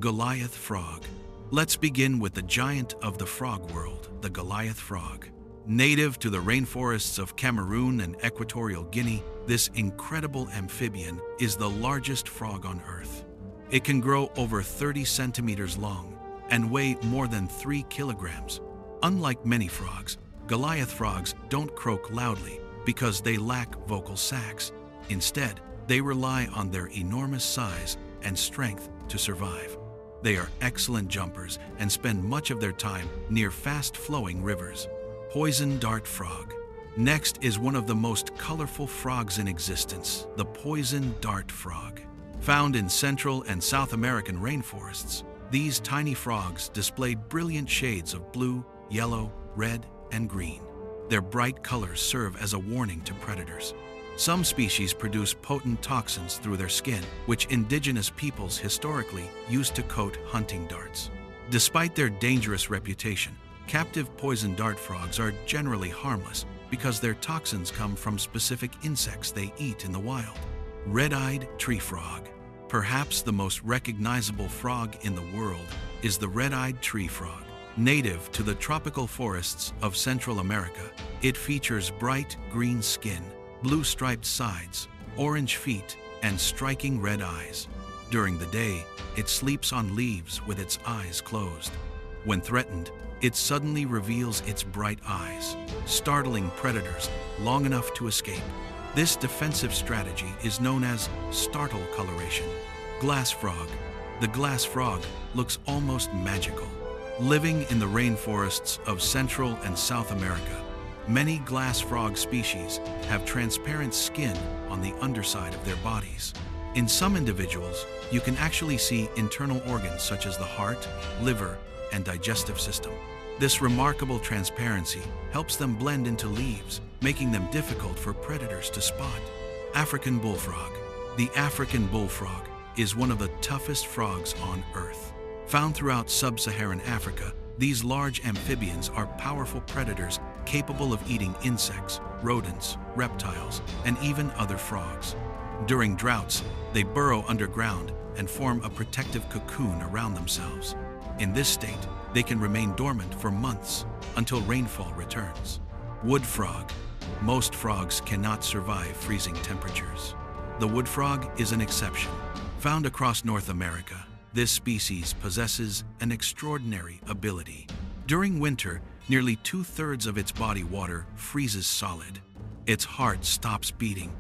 Goliath Frog. Let's begin with the giant of the frog world, the Goliath Frog. Native to the rainforests of Cameroon and Equatorial Guinea, this incredible amphibian is the largest frog on Earth. It can grow over 30 centimeters long and weigh more than 3 kilograms. Unlike many frogs, Goliath frogs don't croak loudly because they lack vocal sacs. Instead, they rely on their enormous size and strength to survive. They are excellent jumpers and spend much of their time near fast-flowing rivers. Poison dart frog. Next is one of the most colorful frogs in existence, the poison dart frog. Found in Central and South American rainforests, these tiny frogs display brilliant shades of blue, yellow, red, and green. Their bright colors serve as a warning to predators. Some species produce potent toxins through their skin, which indigenous peoples historically used to coat hunting darts. Despite their dangerous reputation, captive poison dart frogs are generally harmless because their toxins come from specific insects they eat in the wild. Red-eyed tree frog. Perhaps the most recognizable frog in the world is the red-eyed tree frog. Native to the tropical forests of Central America, it features bright green skin, blue striped sides, orange feet, and striking red eyes. During the day, it sleeps on leaves with its eyes closed. When threatened, it suddenly reveals its bright eyes, startling predators long enough to escape. This defensive strategy is known as startle coloration. Glass frog. The glass frog looks almost magical. Living in the rainforests of Central and South America, many glass frog species have transparent skin on the underside of their bodies. In some individuals, you can actually see internal organs such as the heart, liver, and digestive system. This remarkable transparency helps them blend into leaves, making them difficult for predators to spot. African bullfrog. The African bullfrog is one of the toughest frogs on Earth. Found throughout sub-Saharan Africa, these large amphibians are powerful predators capable of eating insects, rodents, reptiles, and even other frogs. During droughts, they burrow underground and form a protective cocoon around themselves. In this state, they can remain dormant for months until rainfall returns. Wood frog. Most frogs cannot survive freezing temperatures. The wood frog is an exception. Found across North America, this species possesses an extraordinary ability. During winter, nearly 2/3 of its body water freezes solid. Its heart stops beating,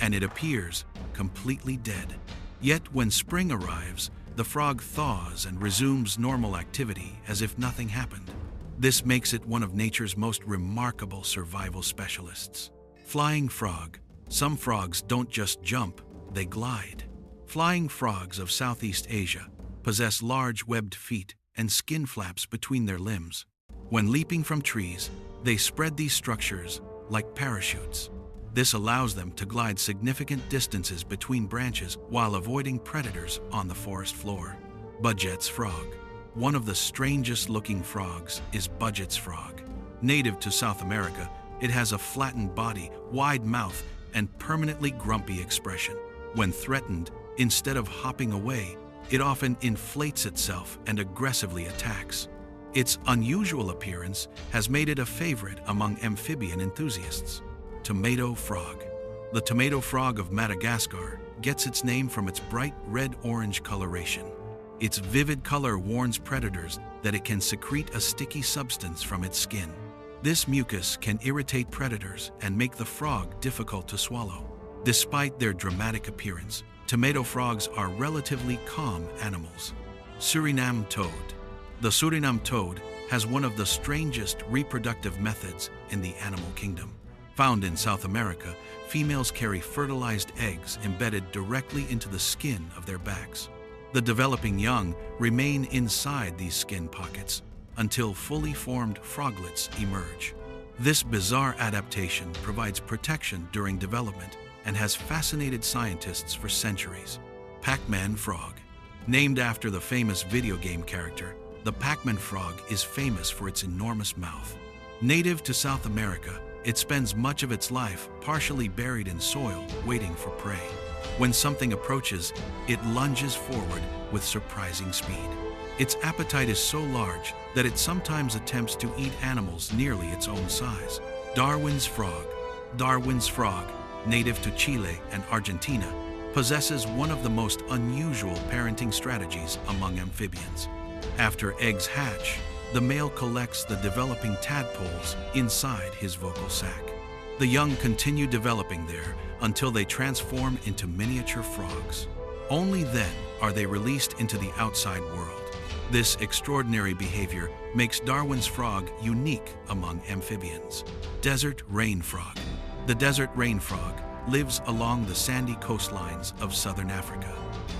and it appears completely dead. Yet when spring arrives, the frog thaws and resumes normal activity as if nothing happened. This makes it one of nature's most remarkable survival specialists. Flying frog. Some frogs don't just jump, they glide. Flying frogs of Southeast Asia possess large webbed feet and skin flaps between their limbs. When leaping from trees, they spread these structures like parachutes. This allows them to glide significant distances between branches while avoiding predators on the forest floor. Budgett's frog. One of the strangest looking frogs is Budgett's frog. Native to South America, it has a flattened body, wide mouth, and permanently grumpy expression. When threatened, instead of hopping away, it often inflates itself and aggressively attacks. Its unusual appearance has made it a favorite among amphibian enthusiasts. Tomato frog. The tomato frog of Madagascar gets its name from its bright red-orange coloration. Its vivid color warns predators that it can secrete a sticky substance from its skin. This mucus can irritate predators and make the frog difficult to swallow. Despite their dramatic appearance, tomato frogs are relatively calm animals. Surinam Toad. The Surinam Toad has one of the strangest reproductive methods in the animal kingdom. Found in South America, females carry fertilized eggs embedded directly into the skin of their backs. The developing young remain inside these skin pockets until fully formed froglets emerge. This bizarre adaptation provides protection during development and has fascinated scientists for centuries. Pac-Man frog. Named after the famous video game character, the Pac-Man frog is famous for its enormous mouth. Native to South America, It spends much of its life partially buried in soil, waiting for prey. When something approaches, it lunges forward with surprising speed. Its appetite is so large that it sometimes attempts to eat animals nearly its own size. Darwin's frog. Darwin's frog, native to Chile and Argentina, possesses one of the most unusual parenting strategies among amphibians. After eggs hatch, the male collects the developing tadpoles inside his vocal sac. The young continue developing there until they transform into miniature frogs. Only then are they released into the outside world. This extraordinary behavior makes Darwin's frog unique among amphibians. Desert rain frog. The desert rain frog lives along the sandy coastlines of southern Africa.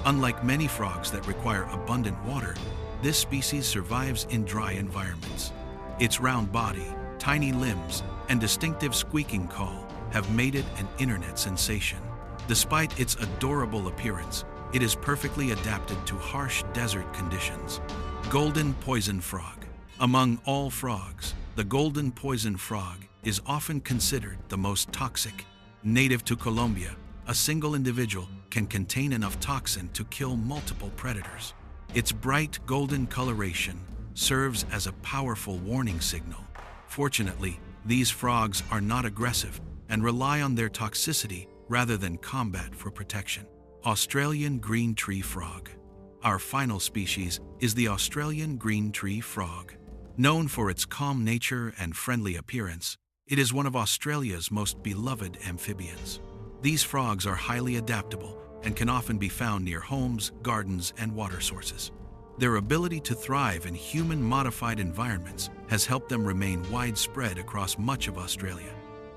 Unlike many frogs that require abundant water, this species survives in dry environments. Its round body, tiny limbs, and distinctive squeaking call have made it an internet sensation. Despite its adorable appearance, it is perfectly adapted to harsh desert conditions. Golden poison frog. Among all frogs, the golden poison frog is often considered the most toxic. Native to Colombia, a single individual can contain enough toxin to kill multiple predators. Its bright golden coloration serves as a powerful warning signal. Fortunately, these frogs are not aggressive and rely on their toxicity rather than combat for protection. Australian green tree frog. Our final species is the Australian green tree frog. Known for its calm nature and friendly appearance, it is one of Australia's most beloved amphibians. These frogs are highly adaptable and can often be found near homes, gardens, and water sources. Their ability to thrive in human-modified environments has helped them remain widespread across much of Australia.